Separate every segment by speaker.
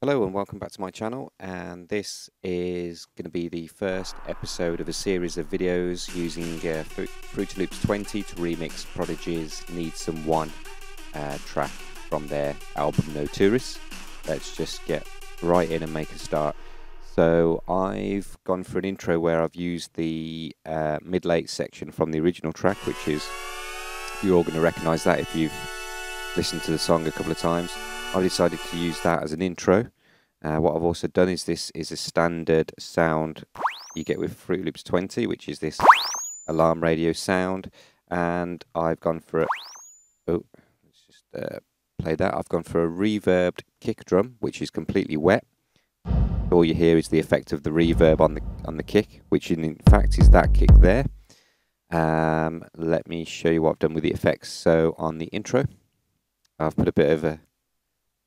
Speaker 1: Hello and welcome back to my channel, and this is going to be the first episode of a series of videos using Fruity Loops 20 to remix Prodigy's Need Someone track from their album No Tourists. Let's just get right in and make a start. So I've gone for an intro where I've used the mid-late section from the original track, which is, you're all going to recognise that if you've listened to the song a couple of times. I've decided to use that as an intro. What I've also done is this is a standard sound you get with Fruity Loops 20, which is this alarm radio sound, and I've gone for let's just play that. I've gone for a reverbed kick drum, which is completely wet. All you hear is the effect of the reverb on the kick, which in fact is that kick there. Let me show you what I've done with the effects. So on the intro, I've put a bit of a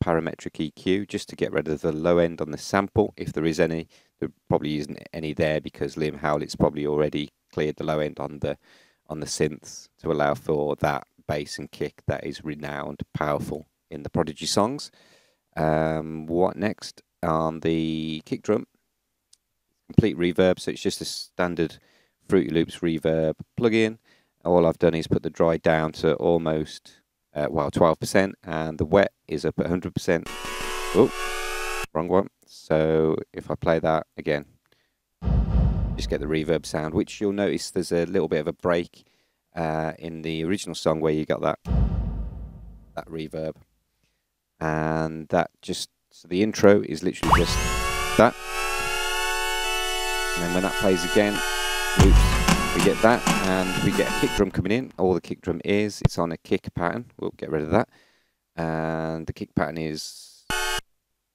Speaker 1: parametric EQ just to get rid of the low end on the sample, if there is any. There probably isn't any there because Liam Howlett's probably already cleared the low end on the synths to allow for that bass and kick that is renowned, powerful in the Prodigy songs. What next? On the kick drum, complete reverb, so it's just a standard Fruity Loops reverb plugin. All I've done is put the dry down to almost 12%, and the wet is up at 100%. Oh, wrong one. So if I play that again, just get the reverb sound, which you'll notice there's a little bit of a break in the original song where you got that reverb, and that just, so the intro is literally just that, and then when that plays again, loops, we get that, and we get a kick drum coming in. All the kick drum is, it's on a kick pattern. We'll get rid of that. And the kick pattern is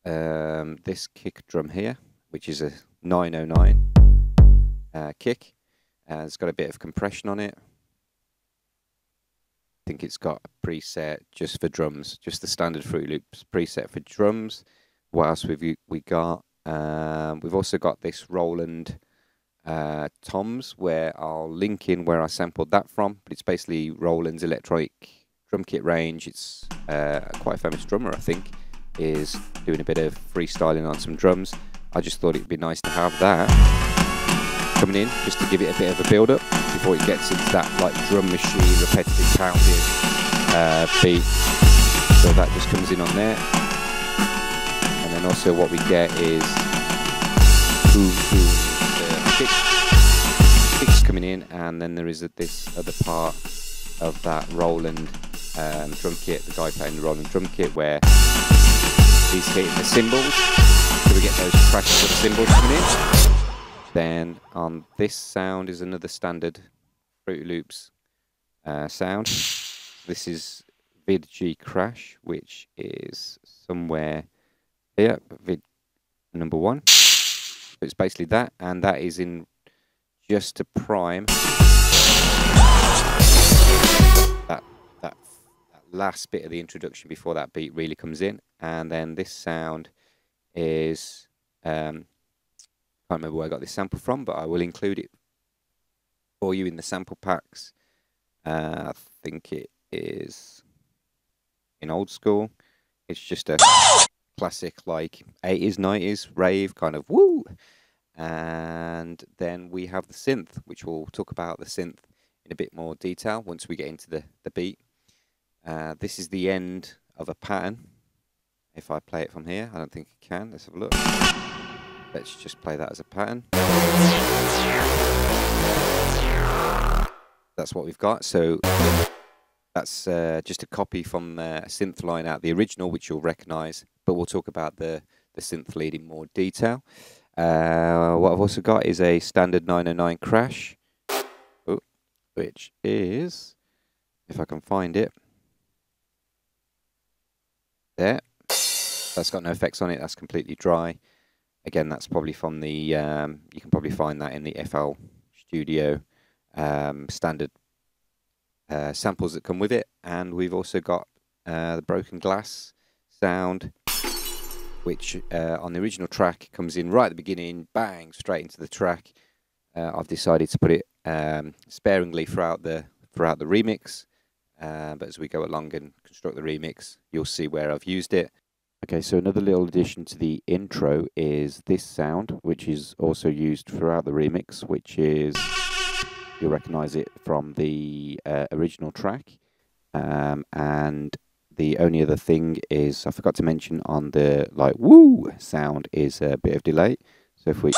Speaker 1: this kick drum here, which is a 909 kick. And it's got a bit of compression on it. I think it's got a preset just for drums, just the standard Fruity Loops preset for drums. What else have we got? We've also got this Roland toms, where I'll link in where I sampled that from, but it's basically Roland's electronic drum kit range. It's quite a famous drummer, I think, is doing a bit of freestyling on some drums. I just thought it'd be nice to have that coming in, just to give it a bit of a build up before it gets into that like drum machine, repetitive pounding beat. So that just comes in on there, and then also what we get is boom boom. Kicks coming in, and then there is this other part of that Roland drum kit, the guy playing the Roland drum kit, where he's hitting the cymbals, so we get those crashes of cymbals coming in. Then on this sound is another standard Fruity Loops sound. This is vid G crash, which is somewhere here, vid number 1. It's basically that, and that is in just to prime that last bit of the introduction before that beat really comes in. And then this sound is can't remember where I got this sample from, but I will include it for you in the sample packs. I think it is in Old School. It's just a classic like 80s 90s rave kind of woo. And then we have the synth, which we'll talk about the synth in a bit more detail once we get into the beat. This is the end of a pattern. If I play it from here, I don't think I can. Let's have a look. Let's just play that as a pattern. That's what we've got. So that's just a copy from a synth line out the original, which you'll recognise, but we'll talk about the synth lead in more detail. What I've also got is a standard 909 crash, which is, if I can find it, there. That's got no effects on it, that's completely dry. Again, that's probably from the, you can probably find that in the FL Studio standard samples that come with it. And we've also got the broken glass sound, which on the original track comes in right at the beginning, bang, straight into the track. I've decided to put it sparingly throughout the remix, but as we go along and construct the remix, you'll see where I've used it. Okay, so another little addition to the intro is this sound, which is also used throughout the remix, which is, you'll recognize it from the original track. And the only other thing is, I forgot to mention on the like woo sound is a bit of delay. So if we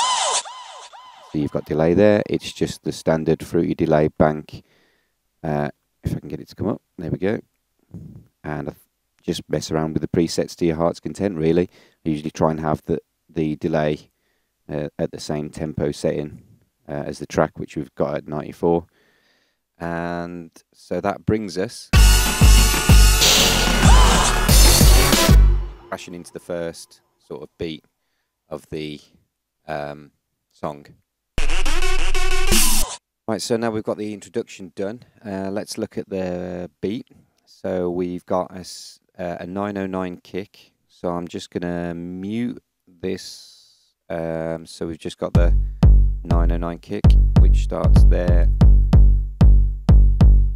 Speaker 1: see you've got delay there, it's just the standard fruity delay bank. If I can get it to come up, there we go. And just mess around with the presets to your heart's content, really. I usually try and have the delay at the same tempo setting as the track, which we've got at 94. And so that brings us crashing into the first sort of beat of the song. Right, so now we've got the introduction done. Let's look at the beat. So we've got a 909 kick. So I'm just going to mute this. So we've just got the 909 kick, which starts there.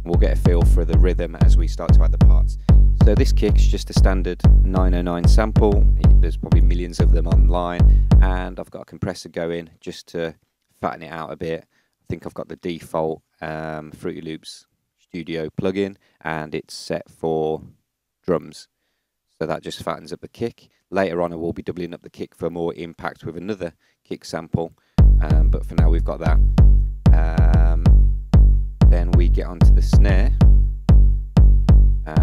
Speaker 1: We'll get a feel for the rhythm as we start to add the parts. So this kick's just a standard 909 sample. There's probably millions of them online, and I've got a compressor going just to fatten it out a bit. I think I've got the default Fruity Loops Studio plugin, and it's set for drums. So that just fattens up the kick. Later on I will be doubling up the kick for more impact with another kick sample, but for now we've got that. Then we get onto the snare.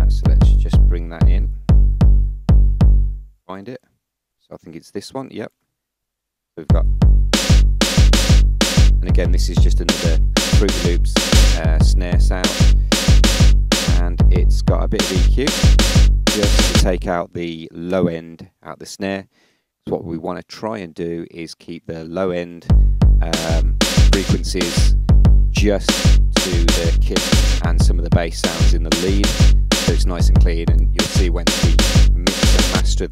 Speaker 1: So let's just bring that in. Find it. So I think it's this one. Yep. We've got. And again, this is just another Fruity Loops snare sound. And it's got a bit of EQ just to take out the low end out the snare. So what we want to try and do is keep the low end frequencies just to the kick and some of the bass sounds in the lead, so it's nice and clean. And you'll see when we mix and master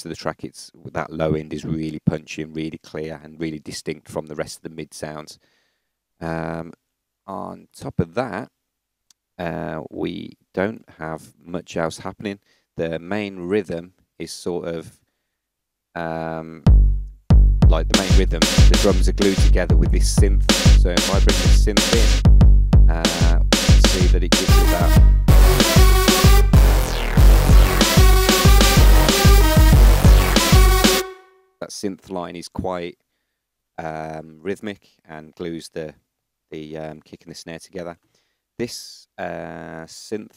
Speaker 1: the track, it's that low end is really punchy and really clear and really distinct from the rest of the mid sounds. On top of that, we don't have much else happening. The main rhythm is sort of like the main rhythm. The drums are glued together with this synth. So if I bring this synth in, you can see that it gives you that. That synth line is quite rhythmic and glues the kick and the snare together. This synth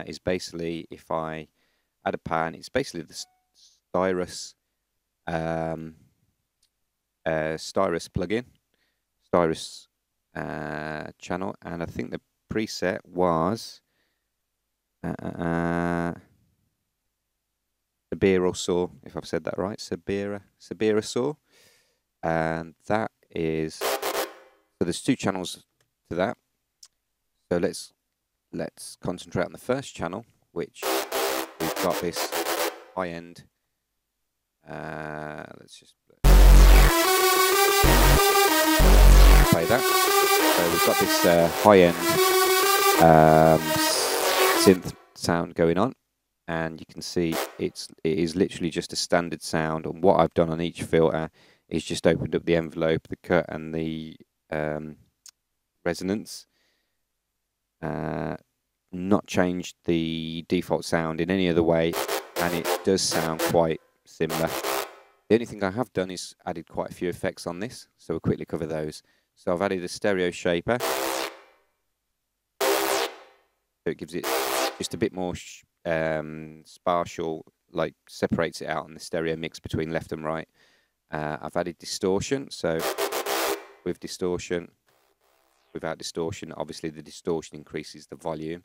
Speaker 1: is basically, if I add a pan, it's basically the Styrus plugin, Styrus channel, and I think the preset was Sabira Saw, if I've said that right, Sabira Saw, and that is, so there's two channels to that. So let's concentrate on the first channel, which we've got this high end. Let's just play that. So we've got this high end synth sound going on, and you can see it is literally just a standard sound. And what I've done on each filter is just opened up the envelope, the cut, and the resonance. Not changed the default sound in any other way, and it does sound quite similar. The only thing I have done is added quite a few effects on this, so we'll quickly cover those. So I've added a stereo shaper, so it gives it just a bit more spatial, like separates it out in the stereo mix between left and right. I've added distortion, so with distortion, without distortion, obviously the distortion increases the volume,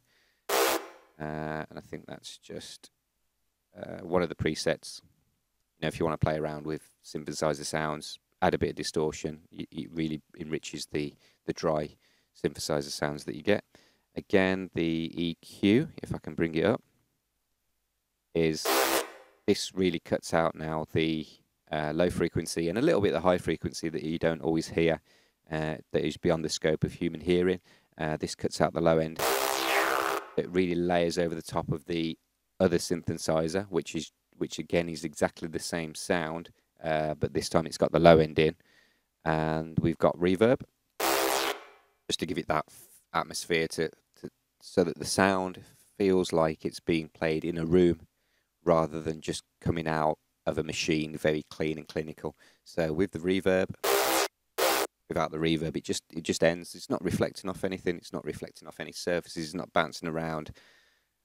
Speaker 1: and I think that's just one of the presets. You know, if you want to play around with synthesizer sounds, add a bit of distortion. It really enriches the dry synthesizer sounds that you get. Again, the EQ, if I can bring it up, is this really cuts out now the low frequency and a little bit of the high frequency that you don't always hear, that is beyond the scope of human hearing. This cuts out the low end. It really layers over the top of the other synthesizer, which again is exactly the same sound, but this time it's got the low end in, and we've got reverb just to give it that atmosphere so that the sound feels like it's being played in a room rather than just coming out of a machine, very clean and clinical. So with the reverb, without the reverb, it just ends. It's not reflecting off anything. It's not reflecting off any surfaces. It's not bouncing around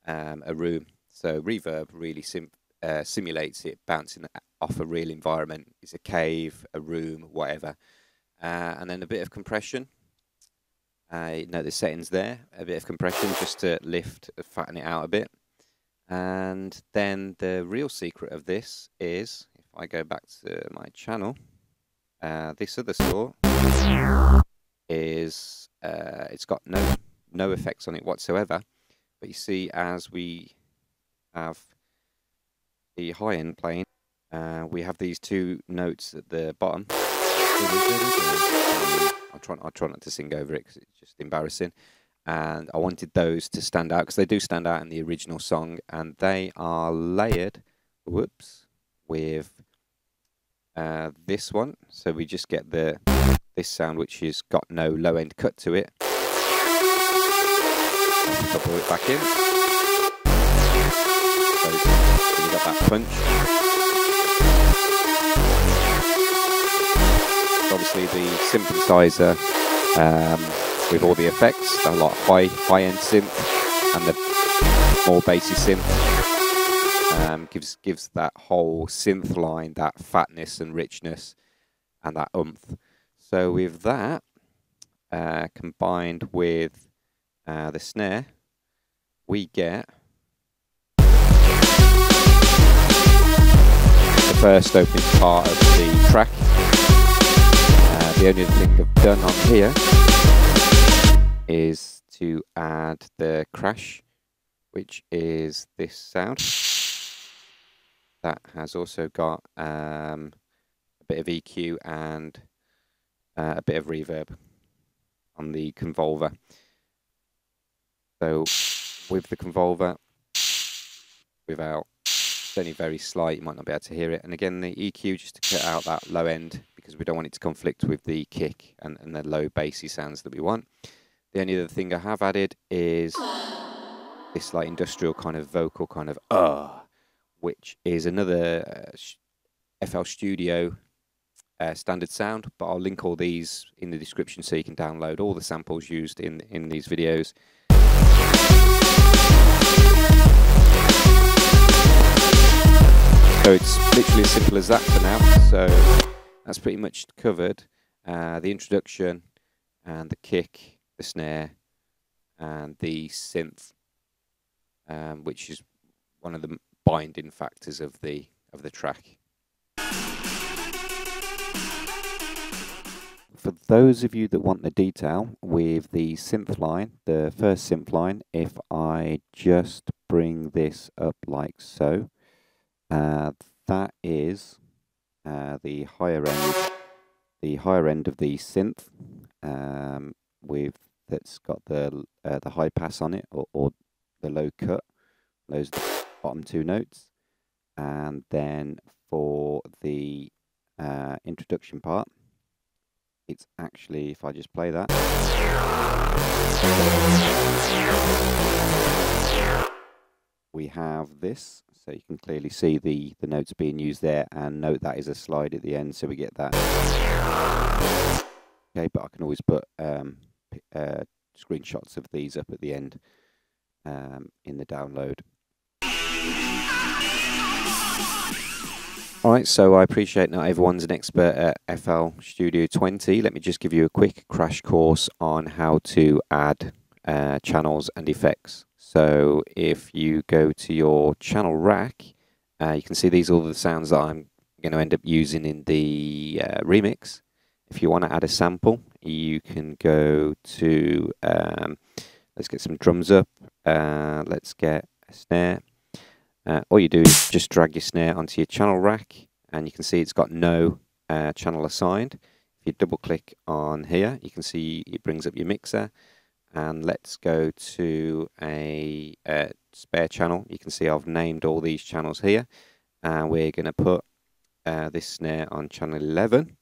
Speaker 1: a room. So reverb really simulates it bouncing off a real environment. It's a cave, a room, whatever. And then a bit of compression. Note the settings there. A bit of compression just to fatten it out a bit. And then the real secret of this is, if I go back to my channel, this other sort is it's got no effects on it whatsoever. But you see, as we have the high end playing, we have these two notes at the bottom. I'll try not to sing over it because it's just embarrassing. And I wanted those to stand out because they do stand out in the original song, and they are layered, with this one. So we just get this sound, which has got no low end cut to it. Couple it back in. So you got that punch. Obviously the synthesizer with all the effects, a lot of high-end synth, and the more bassy synth gives that whole synth line that fatness and richness and that oomph. So with that combined with the snare, we get the first opening part of the track. The only thing I've done on here is to add the crash, which is this sound. That has also got a bit of EQ and a bit of reverb on the convolver. So with the convolver, it's only very slight, you might not be able to hear it. And again, the EQ just to cut out that low end, because we don't want it to conflict with the kick and the low bassy sounds that we want. The only other thing I have added is this like industrial kind of vocal kind of which is another FL Studio standard sound, but I'll link all these in the description so you can download all the samples used in these videos. So it's literally as simple as that for now. So that's pretty much covered the introduction and the kick, the snare, and the synth, which is one of the binding factors of the track. For those of you that want the detail with the synth line, the first synth line, if I just bring this up like so, that is the higher end of the synth, that's got the high pass on it, or the low cut. Those are the bottom two notes. And then for the introduction part, it's actually, if I just play that, we have this, so you can clearly see the notes being used there, and note that is a slide at the end, so we get that. Okay, but I can always put screenshots of these up at the end in the download. Alright, so I appreciate not everyone's an expert at FL Studio 20. Let me just give you a quick crash course on how to add channels and effects. So if you go to your channel rack, you can see these are all the sounds that I'm going to end up using in the remix. If you want to add a sample, you can go to, let's get some drums up, let's get a snare. All you do is just drag your snare onto your channel rack, and you can see it's got no channel assigned. If you double click on here, you can see it brings up your mixer. And let's go to spare channel. You can see I've named all these channels here, and we're going to put this snare on channel 11.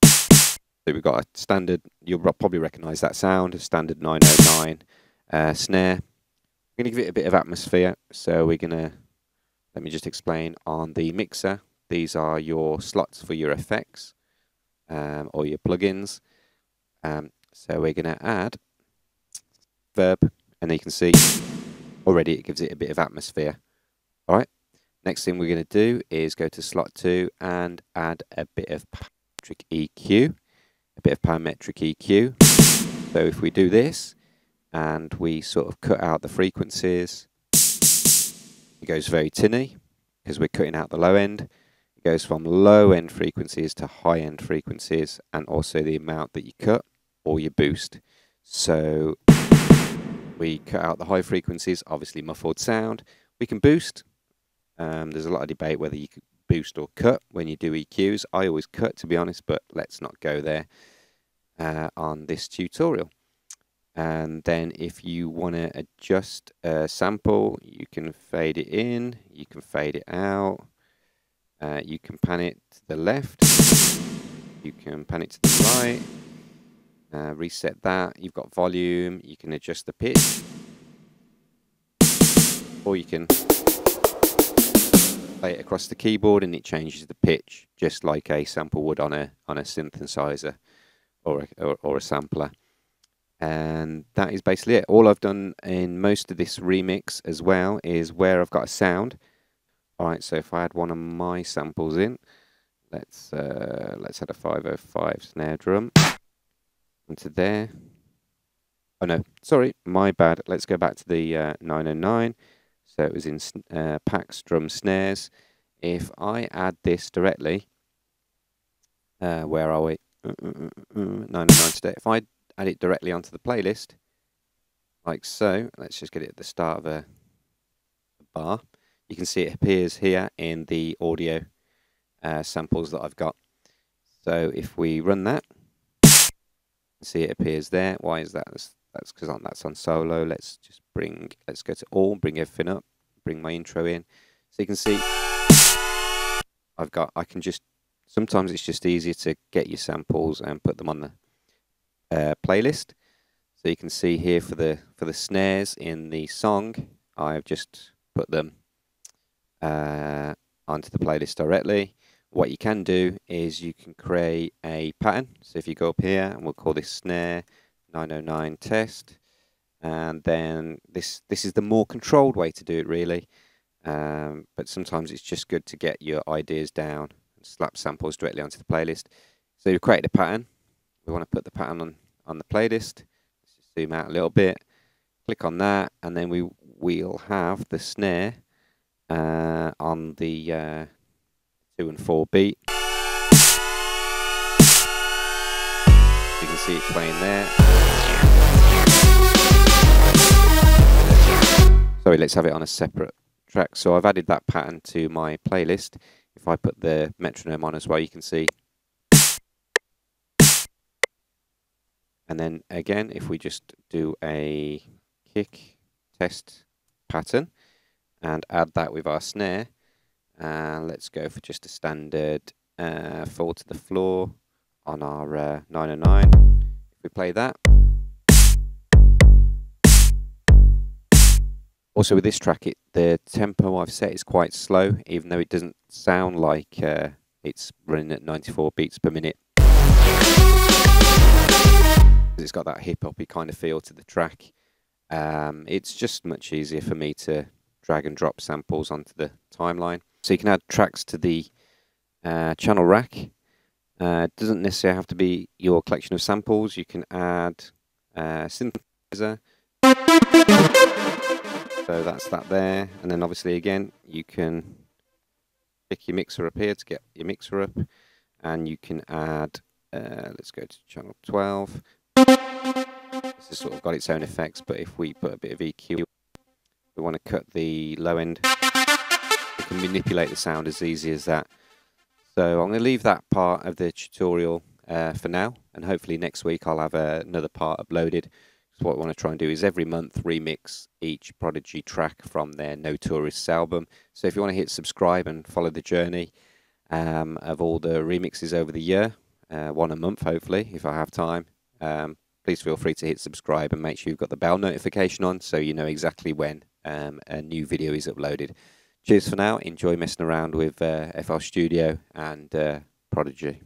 Speaker 1: So we've got a standard, you'll probably recognize that sound, a standard 909 snare. I'm going to give it a bit of atmosphere, so we're going to, let me just explain, on the mixer, these are your slots for your effects or your plugins. So we're going to add Reverb, and you can see already it gives it a bit of atmosphere. Alright, next thing we're going to do is go to slot 2 and add a bit of parametric EQ. So if we do this and we sort of cut out the frequencies, it goes very tinny because we're cutting out the low end. It goes from low end frequencies to high end frequencies, and also the amount that you cut or you boost. So we cut out the high frequencies, obviously muffled sound. We can boost. There's a lot of debate whether you could boost or cut when you do EQs. I always cut, to be honest, but let's not go there on this tutorial. And then if you want to adjust a sample, you can fade it in, you can fade it out, you can pan it to the left, you can pan it to the right, reset that. You've got volume, you can adjust the pitch, or you can play it across the keyboard and it changes the pitch just like a sample would on a synthesizer or a sampler. And that is basically it. All I've done in most of this remix as well is where I've got a sound. Alright, so if I add one of my samples in, let's add a 505 snare drum into there. Oh no, sorry, my bad. Let's go back to the 909. So it was in packs, drum, snares. If I add this directly, where are we? 909 today. If I add it directly onto the playlist, like so, let's just get it at the start of a bar. You can see it appears here in the audio samples that I've got. So if we run that, see it appears there. Why is that? That's because that's on solo. Let's go to all, bring everything up, bring my intro in. So you can see sometimes it's just easier to get your samples and put them on the playlist. So you can see here for the snares in the song, I've just put them onto the playlist directly. What you can do is you can create a pattern. So if you go up here, and we'll call this snare 909 test, and then this is the more controlled way to do it really, but sometimes it's just good to get your ideas down and slap samples directly onto the playlist. So you've created a pattern. We want to put the pattern on the playlist. Let's just zoom out a little bit, click on that, and then we'll have the snare on the 2 and 4 beat. You can see it playing there. Sorry, let's have it on a separate track. So I've added that pattern to my playlist. If I put the metronome on as well, you can see. And then again, if we just do a kick test pattern and add that with our snare, let's go for just a standard fall to the floor on our 909. If we play that. Also with this track, the tempo I've set is quite slow, even though it doesn't sound like it's running at 94 beats per minute. It's got that hip-hoppy kind of feel to the track. It's just much easier for me to drag and drop samples onto the timeline. So you can add tracks to the channel rack. It doesn't necessarily have to be your collection of samples. You can add synthesizer. So that's that there. And then obviously again, you can pick your mixer up here to get your mixer up. And you can add, let's go to channel 12. This has sort of got its own effects, but if we put a bit of EQ, we want to cut the low end. We can manipulate the sound as easy as that. So I'm going to leave that part of the tutorial for now, and hopefully next week I'll have another part uploaded. So what I want to try and do is every month remix each Prodigy track from their No Tourists album. So if you want to hit subscribe and follow the journey of all the remixes over the year, one a month hopefully, if I have time, please feel free to hit subscribe and make sure you've got the bell notification on so you know exactly when a new video is uploaded. Cheers for now. Enjoy messing around with FL Studio and Prodigy.